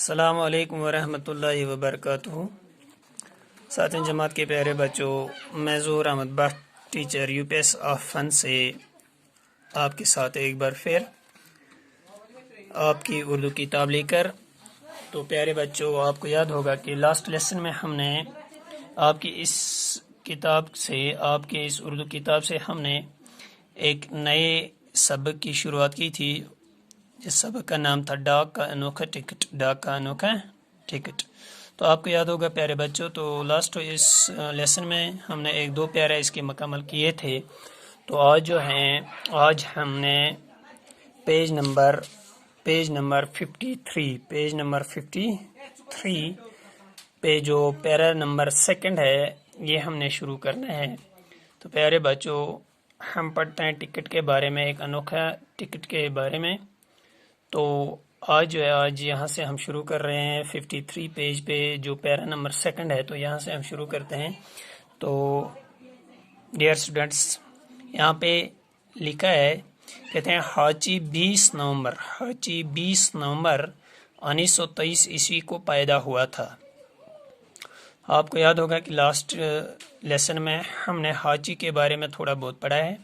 السلام علیکم ورحمۃ اللہ وبرکاتہ۔ ساتویں جماعت کے پیارے بچوں، میں Zahoor Ahmad Butt teacher U P S of fun سے آپ کے ساتھ ایک بار پھر آپ کی اردو کتاب لے کر۔ تو پیارے بچوں، آپ کو یاد ہوگا کہ لاسٹ لیسن میں ہم نے آپ کی اس کتاب سے، آپ کے اس اردو کتاب سے ہم نے ایک نئے سبق کی شروعات کی تھی، جس سبق کا نام تھا ڈاک کا انوکھا ٹکٹ۔ ڈاک کا انوکھا ٹکٹ۔ تو آپ کو یاد ہوگا پیارے بچوں، تو لاسٹ اس لیسن میں ہم نے ایک دو پیارے اس کے مکمل کیے تھے۔ تو آج جو ہیں، آج ہم نے پیج نمبر 53 پہ جو پیرا نمبر 2 ہے، یہ ہم نے شروع کرنا ہے۔ تو پیارے بچوں، ہم پڑھتے ہیں ٹکٹ کے بارے میں، ایک انوکھا ٹکٹ کے بارے میں۔ تو آج یہاں سے ہم شروع کر رہے ہیں 53 پیج پہ جو پیرا نمبر 2 ہے، تو یہاں سے ہم شروع کرتے ہیں۔ تو ڈیئر اسٹوڈنٹس، یہاں پہ لکھا ہے، کہتے ہیں حاجی 20 نومبر 1923 عیسوی کو پیدا ہوا تھا۔ آپ کو یاد ہوگا کہ لاسٹ لیسن میں ہم نے حاجی کے بارے میں تھوڑا بہت پڑھا ہے،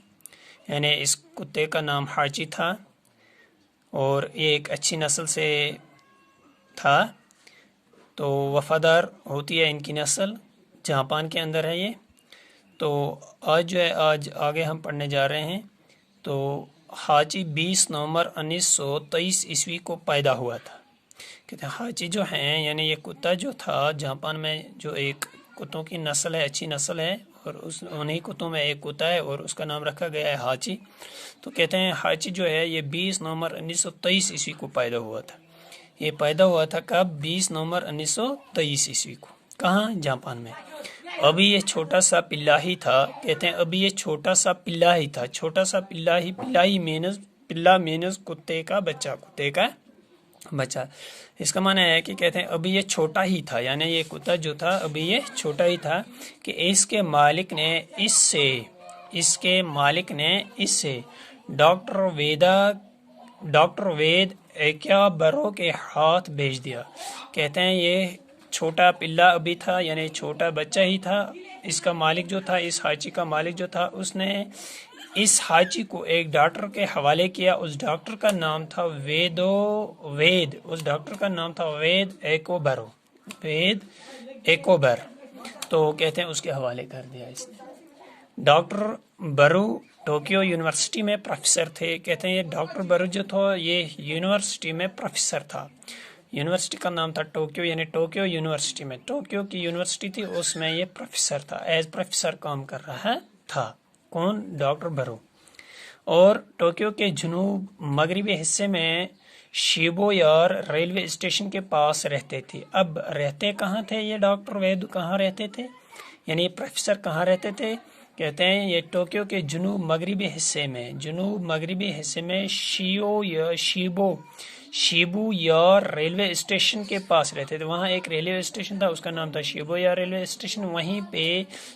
یعنی اس کتے کا نام حاجی تھا اور یہ ایک اچھی نسل سے تھا، تو وفادار ہوتی ہے ان کی نسل، جاپان کے اندر ہے یہ۔ تو آج جو ہے، آج آگے ہم پڑھنے جا رہے ہیں۔ تو حاجی 20 نومبر 1923 عیسوی کو پیدا ہوا تھا۔ کہتے ہیں حاجی جو ہیں، یعنی یہ کتا جو تھا جاپان میں، جو ایک کتوں کی نسل ہے، اچھی نسل ہے، اور انہی کتوں میں ایک کتا ہے اور اس کا نام رکھا گیا ہے حاجی۔ تو کہتے ہیں حاجی جو ہے یہ 20 نومبر 1923 عیسوی کو پیدا ہوا تھا۔ یہ پیدا ہوا تھا کب؟ 20 نومبر 1923 عیسوی کو۔ کہاں؟ جاپان میں۔ ابھی یہ چھوٹا سا پلا ہی تھا، کہتے ہیں ابھی یہ چھوٹا سا پلا ہی تھا۔ چھوٹا سا پلا مینز کتے کا بچہ، کتے کا بچہ۔ اس کا معنی ہے کہ کہتے ہیں ابھی یہ چھوٹا ہی تھا، یعنی یہ کتا جو تھا ابھی یہ چھوٹا ہی تھا کہ اس کے مالک نے اس سے ڈاکٹر وید ایکیابارو کے ہاتھ بھیج دیا۔ کہتے ہیں یہ چھوٹا پلا ابھی تھا، یعنی چھوٹا بچہ ہی تھا۔ اس کا مالک جو تھا، اس حاجی کا مالک جو تھا، اس نے اس حاجی کو ایک ڈاکٹر کے حوالے کیا۔ اس ڈاکٹر کا نام تھا وید ایکوبر۔ تو کہتے ہیں اس کے حوالے کر دیا اس نے۔ ڈاکٹر برو ٹوکیو یونیورسٹی میں پروفیسر تھے۔ کہتے ہیں یہ ڈاکٹر برو جو تھا یہ یونیورسٹی میں پروفیسر تھا۔ یونیورسٹی کا نام تھا ٹوکیو، یعنی ٹوکیو یونیورسٹی میں، ٹوکیو کی یونیورسٹی تھی، اس میں یہ پروفیسر تھا، ایز پروفیسر کام کر رہا تھا۔ کون؟ ڈاکٹر برو۔ اور ٹوکیو کے جنوب مغربی حصے میں شیبویار ریلوے اسٹیشن کے پاس رہتے تھے۔ اب رہتے کہاں تھے یہ ڈاکٹر وید؟ کہاں رہتے تھے، یعنی پروفیسر کہاں رہتے تھے؟ کہتے ہیں یہ ٹوکیو کے جنوب مغربی حصے میں شیبو یار ریلوے اسٹیشن کے پاس رہتے تھے۔ وہاں ایک ریلوے اسٹیشن تھا، اس کا نام تھا شیبو یار ریلوے اسٹیشن۔ وہیں پہ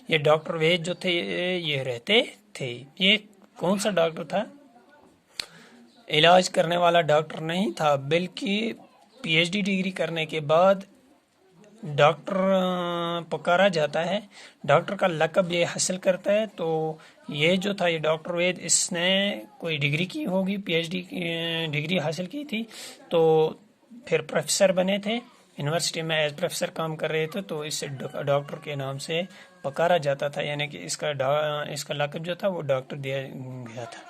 یہ ڈاکٹر وید جو تھے یہ رہتے تھے۔ یہ کون سا ڈاکٹر تھا؟ علاج کرنے والا ڈاکٹر نہیں تھا، بلکہ پی ایچ ڈی ڈگری کرنے کے بعد ڈاکٹر پکارا جاتا ہے، ڈاکٹر کا لقب یہ حاصل کرتا ہے۔ تو یہ جو تھا، یہ ڈاکٹر وید، اس نے کوئی ڈگری کی ہوگی، پی ایچ ڈی ڈگری حاصل کی تھی، تو پھر پروفیسر بنے تھے، یونیورسٹی میں ایز پروفیسر کام کر رہے تھے، تو اس سے ڈاکٹر کے نام سے پکارا جاتا تھا، یعنی کہ اس کا لقب جو تھا وہ ڈاکٹر دیا گیا تھا۔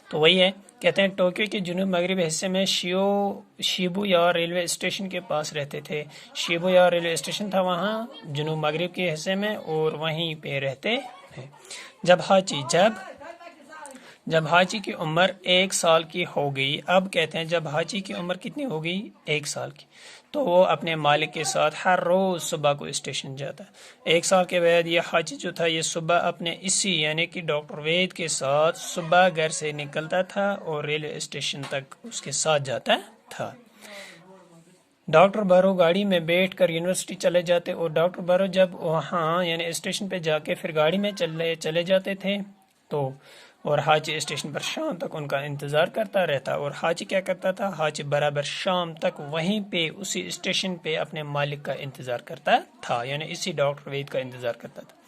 تو وہی ہے، کہتے ہیں ٹوکیو کے جنوب مغربی حصے میں شیبو یار ریلوے اسٹیشن کے پاس رہتے تھے۔ شیبو یار ریلوے اسٹیشن تھا وہاں جنوب مغرب کے حصے میں، اور وہیں پہ رہتے تھے۔ جب حاجی کی عمر 1 سال کی ہو گئی، اب کہتے ہیں جب حاجی کی عمر کتنی ہو گئی؟ 1 سال کی، تو وہ اپنے مالک کے ساتھ ہر روز صبح کو اسٹیشن جاتا ہے۔ 1 سال کے بعد یہ حاجی جو تھا، یہ صبح اپنے یعنی کہ ڈاکٹر وید کے ساتھ صبح گھر سے نکلتا تھا اور ریلوے اسٹیشن تک اس کے ساتھ جاتا تھا۔ ڈاکٹر بارو گاڑی میں بیٹھ کر یونیورسٹی چلے جاتے، اور ڈاکٹر بارو جب وہاں یعنی اسٹیشن پہ جا کے پھر گاڑی میں چلے جاتے تھے، تو اور حاجی اسٹیشن پر شام تک ان کا انتظار کرتا رہتا، اور حاجی کیا کرتا تھا، حاجی برابر شام تک وہیں پہ اسی اسٹیشن پہ اپنے مالک کا انتظار کرتا تھا، یعنی اسی ڈاکٹر وید کا انتظار کرتا تھا۔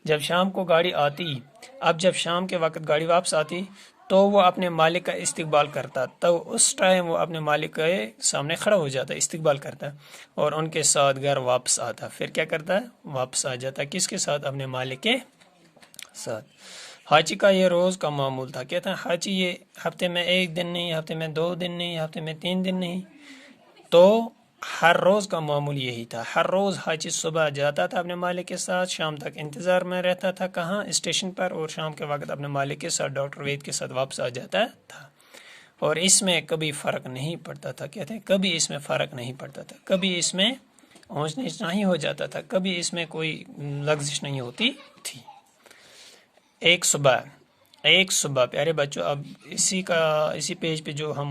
جب شام کو گاڑی آتی، اب جب شام کے وقت گاڑی واپس آتی تو وہ اپنے مالک کا استقبال کرتا، تو اس ٹائم وہ اپنے مالک کے سامنے کھڑا ہو جاتا، استقبال کرتا اور ان کے ساتھ گھر واپس آتا۔ پھر کیا کرتا، واپس آ جاتا، کس کے ساتھ، اپنے مالک کے ساتھ۔ حاجی کا یہ روز کا معمول تھا۔ کہتا ہے حاجی یہ ہفتے میں 1 دن نہیں، ہفتے میں 2 دن نہیں، ہفتے میں 3 دن نہیں، تو ہر روز کا معمول یہی تھا۔ ہر روز حاجی صبح جاتا تھا اپنے مالک کے ساتھ، شام تک انتظار میں رہتا تھا، کہاں، اسٹیشن پر، اور شام کے وقت اپنے مالک کے ساتھ ڈاکٹر وید کے ساتھ واپس آ جاتا تھا، اور اس میں کبھی فرق نہیں پڑتا تھا۔ کہتے ہیں کبھی اس میں فرق نہیں پڑتا تھا، کبھی اس میں اونچ نیچ نہیں ہو جاتا تھا، کبھی اس میں کوئی لغزش نہیں ہوتی تھی۔ ایک صبح پیارے بچوں، اب اسی پیج پہ جو ہم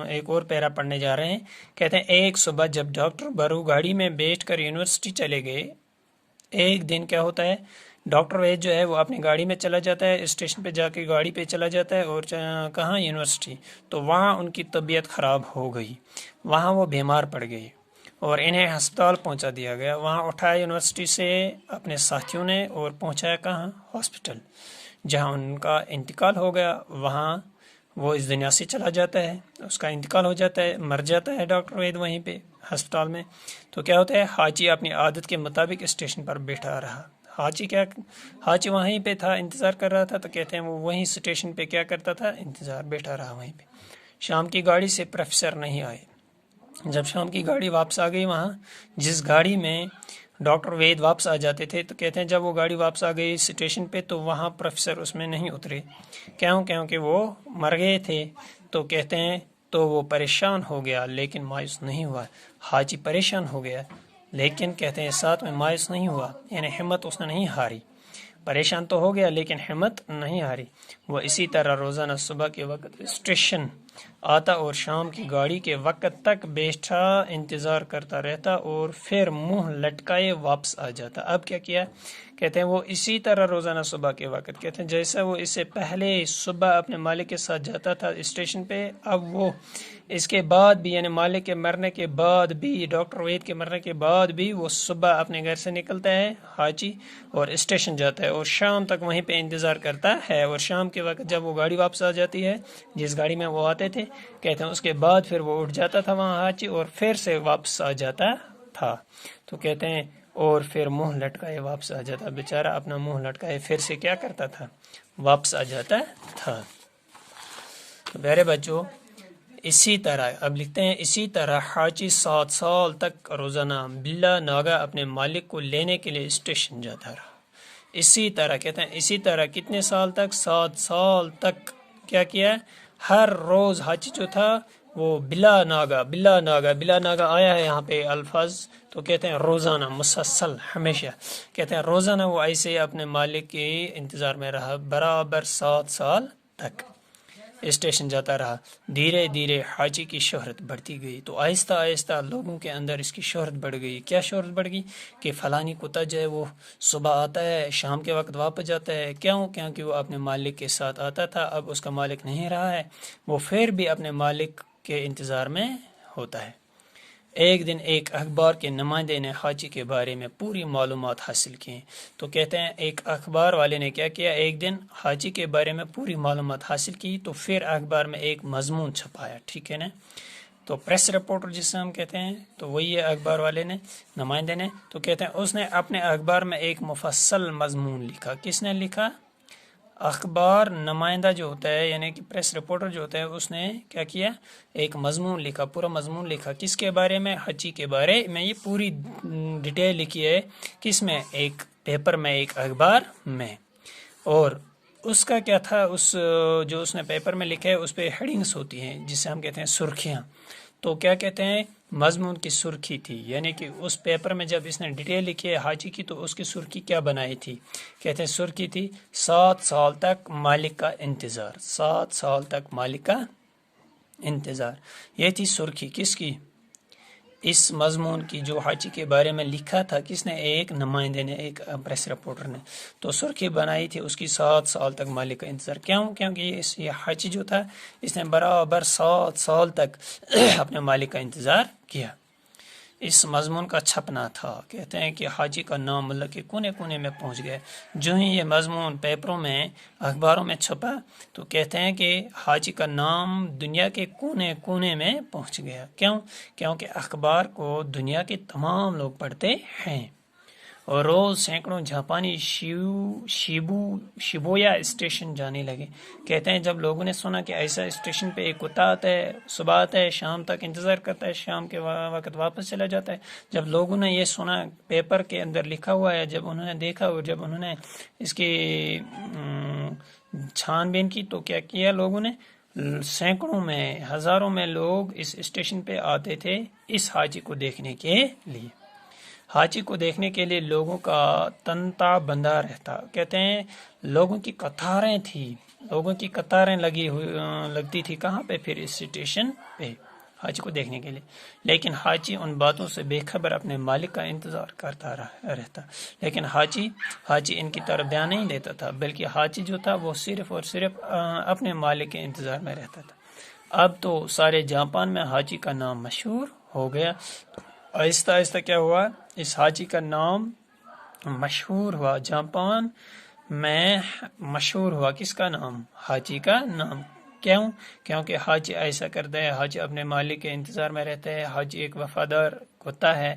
ایک اور پیرا پڑھنے جا رہے ہیں، کہتے ہیں ایک صبح جب ڈاکٹر برو گاڑی میں بیٹھ کر یونیورسٹی چلے گئے، ایک دن کیا ہوتا ہے، ڈاکٹر وید جو ہے وہ اپنی گاڑی میں چلا جاتا ہے، اسٹیشن پہ جا کے گاڑی پہ چلا جاتا ہے، اور کہاں، یونیورسٹی، تو وہاں ان کی طبیعت خراب ہو گئی، وہاں وہ بیمار پڑ گئی اور انہیں ہسپتال پہنچا دیا گیا۔ وہاں اٹھایا یونیورسٹی سے اپنے ساتھیوں نے اور پہنچایا کہاں، ہاسپٹل، جہاں ان کا انتقال ہو گیا۔ وہاں وہ اس دنیا سے چلا جاتا ہے، اس کا انتقال ہو جاتا ہے، مر جاتا ہے ڈاکٹر وید وہیں پہ ہسپتال میں۔ تو کیا ہوتا ہے، حاجی اپنی عادت کے مطابق اسٹیشن پر بیٹھا رہا۔ حاجی وہیں پہ تھا، انتظار کر رہا تھا، تو کہتے ہیں وہ وہیں اسٹیشن پہ کیا کرتا تھا، انتظار، بیٹھا رہا وہیں پہ۔ شام کی گاڑی سے پروفیسر نہیں آئے۔ جب شام کی گاڑی واپس آ گئی، وہاں جس گاڑی میں ڈاکٹر وید واپس آ جاتے تھے، تو کہتے ہیں جب وہ گاڑی واپس آ گئی اسٹیشن پہ، تو وہاں پروفیسر اس میں نہیں اترے، کیونکہ وہ مر گئے تھے۔ تو کہتے ہیں تو وہ پریشان ہو گیا لیکن مایوس نہیں ہوا۔ حاجی پریشان ہو گیا لیکن کہتے ہیں ساتھ میں مایوس نہیں ہوا، یعنی ہمت اس نے نہیں ہاری۔ پریشان تو ہو گیا لیکن ہمت نہیں ہاری۔ وہ اسی طرح روزانہ صبح کے وقت اسٹیشن آتا اور شام کی گاڑی کے وقت تک بیٹھا انتظار کرتا رہتا اور پھر منہ لٹکائے واپس آ جاتا۔ اب کیا کیا، کہتے ہیں وہ اسی طرح روزانہ صبح کے وقت، کہتے ہیں جیسا وہ اس سے پہلے صبح اپنے مالک کے ساتھ جاتا تھا اسٹیشن پہ، اب وہ اس کے بعد بھی، یعنی مالک کے مرنے کے بعد بھی، ڈاکٹر وید کے مرنے کے بعد بھی، وہ صبح اپنے گھر سے نکلتا ہے حاجی اور اسٹیشن جاتا ہے اور شام تک وہیں پہ انتظار کرتا ہے، اور شام کے وقت جب وہ گاڑی واپس آ جاتی ہے جس گاڑی میں وہ آتے تھے، کہتے ہیں اس کے بعد پھر وہ اٹھ جاتا تھا وہاں حاجی اور پھر سے واپس آ جاتا تھا۔ تو کہتے ہیں اور پھر منہ لٹکائے واپس آ جاتا، بیچارہ اپنا منہ لٹکائے پھر سے کیا کرتا تھا، واپس آ جاتا تھا۔ تو پیارے بچوں، اسی طرح اب لکھتے ہیں، اسی طرح حاجی 7 سال تک روزانہ بلا ناگا اپنے مالک کو لینے کے لیے اسٹیشن جاتا رہا۔ اسی طرح کہتے ہیں، اسی طرح کتنے سال تک، 7 سال تک کیا کیا، ہر روز حاجی جو تھا وہ بلا ناگا آیا ہے یہاں پہ الفاظ، تو کہتے ہیں روزانہ، مسلسل، ہمیشہ، کہتے ہیں روزانہ وہ ایسے اپنے مالک کے انتظار میں رہا، برابر 7 سال تک اسٹیشن جاتا رہا۔ دھیرے دھیرے حاجی کی شہرت بڑھتی گئی، تو آہستہ آہستہ لوگوں کے اندر اس کی شہرت بڑھ گئی۔ کیا شہرت بڑھ گئی، کہ فلانی کتا جو ہے وہ صبح آتا ہے، شام کے وقت واپس جاتا ہے، کیونکہ وہ اپنے مالک کے ساتھ آتا تھا، اب اس کا مالک نہیں رہا ہے، وہ پھر بھی اپنے مالک کے انتظار میں ہوتا ہے۔ ایک دن ایک اخبار کے نمائندے نے حاجی کے بارے میں پوری معلومات حاصل کی، تو کہتے ہیں ایک اخبار والے نے کیا کیا، ایک دن حاجی کے بارے میں پوری معلومات حاصل کی، تو پھر اخبار میں ایک مضمون چھپایا، ٹھیک ہے نا، تو پریس رپورٹر جسے ہم کہتے ہیں، تو وہی ہے اخبار والے نے، نمائندے نے، تو کہتے ہیں اس نے اپنے اخبار میں ایک مفصل مضمون لکھا۔ کس نے لکھا، اخبار نمائندہ جو ہوتا ہے، یعنی کہ پریس رپورٹر جو ہوتا ہے، اس نے کیا کیا، ایک مضمون لکھا، پورا مضمون لکھا، کس کے بارے میں، حاجی کے بارے میں، یہ پوری ڈیٹیل لکھی ہے، کس میں، ایک پیپر میں، ایک اخبار میں، اور اس کا کیا تھا، جو اس نے پیپر میں لکھا ہے اس پہ ہیڈنگز ہوتی ہیں جسے ہم کہتے ہیں سرخیاں، تو کیا کہتے ہیں، مضمون کی سرخی تھی، یعنی کہ اس پیپر میں جب اس نے ڈیٹیل لکھی ہے حاجی کی، تو اس کی سرخی کیا بنائی تھی، کہتے ہیں سرخی تھی 7 سال تک مالک کا انتظار، 7 سال تک مالک کا انتظار، یہ تھی سرخی کس کی، اس مضمون کی جو حاجی کے بارے میں لکھا تھا کس نے؟ ایک نمائندے نے، ایک پریس رپورٹر نے، تو سرخی بنائی تھی اس کی 7 سال تک مالک کا انتظار. کیوں؟ کیونکہ یہ حاجی جو تھا اس نے برابر 7 سال تک اپنے مالک کا انتظار کیا. اس مضمون کا چھپنا تھا. کہتے ہیں کہ حاجی کا نام ملک کے کونے کونے میں پہنچ گیا. جو ہی یہ مضمون پیپروں میں، اخباروں میں چھپا تو کہتے ہیں کہ حاجی کا نام دنیا کے کونے کونے میں پہنچ گیا. کیوں؟ کیونکہ اخبار کو دنیا کے تمام لوگ پڑھتے ہیں، اور روز سینکڑوں جاپانی شیبویا اسٹیشن جانے لگے. کہتے ہیں جب لوگوں نے سنا کہ ایسا اسٹیشن پہ ایک کتا آتا ہے، صبح آتا ہے، شام تک انتظار کرتا ہے، شام کے وقت واپس چلا جاتا ہے، جب لوگوں نے یہ سنا پیپر کے اندر لکھا ہوا ہے، جب انہوں نے دیکھا اور جب انہوں نے اس کی چھان بین کی تو کیا کیا لوگوں نے؟ سینکڑوں میں، ہزاروں میں لوگ اس اسٹیشن پہ آتے تھے اس حاجی کو دیکھنے کے لیے. حاجی کو دیکھنے کے لیے لوگوں کا تنتا بندہ رہتا. کہتے ہیں لوگوں کی قطاریں تھی، لوگوں کی قطاریں لگتی تھی. کہاں پہ؟ پھر اس اسٹیشن پہ حاجی کو دیکھنے کے لیے. لیکن حاجی ان باتوں سے بے خبر اپنے مالک کا انتظار کرتا رہتا. لیکن حاجی ان کی طرف دھیان نہیں دیتا تھا، بلکہ حاجی جو تھا وہ صرف اور صرف اپنے مالک کے انتظار میں رہتا تھا. اب تو سارے جاپان میں حاجی کا نام مشہور ہو گیا. آہستہ آہستہ کیا ہوا؟ اس حاجی کا نام مشہور ہوا، جاپان میں مشہور ہوا. کس کا نام؟ حاجی کا نام. کیوں؟ کیونکہ حاجی ایسا کرتا ہے، حاجی اپنے مالک کے انتظار میں رہتا ہے، حاجی ایک وفادار کتا ہے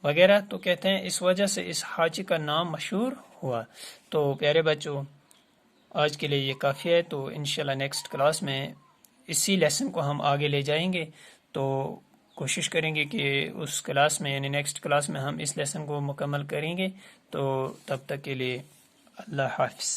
وغیرہ. تو کہتے ہیں اس وجہ سے اس حاجی کا نام مشہور ہوا. تو پیارے بچوں، آج کے لیے یہ کافی ہے. تو انشاءاللہ نیکسٹ کلاس میں اسی لیسن کو ہم آگے لے جائیں گے. تو کوشش کریں گے کہ اس کلاس میں، یعنی نیکسٹ کلاس میں ہم اس لیسن کو مکمل کریں گے. تو تب تک کے لیے اللہ حافظ.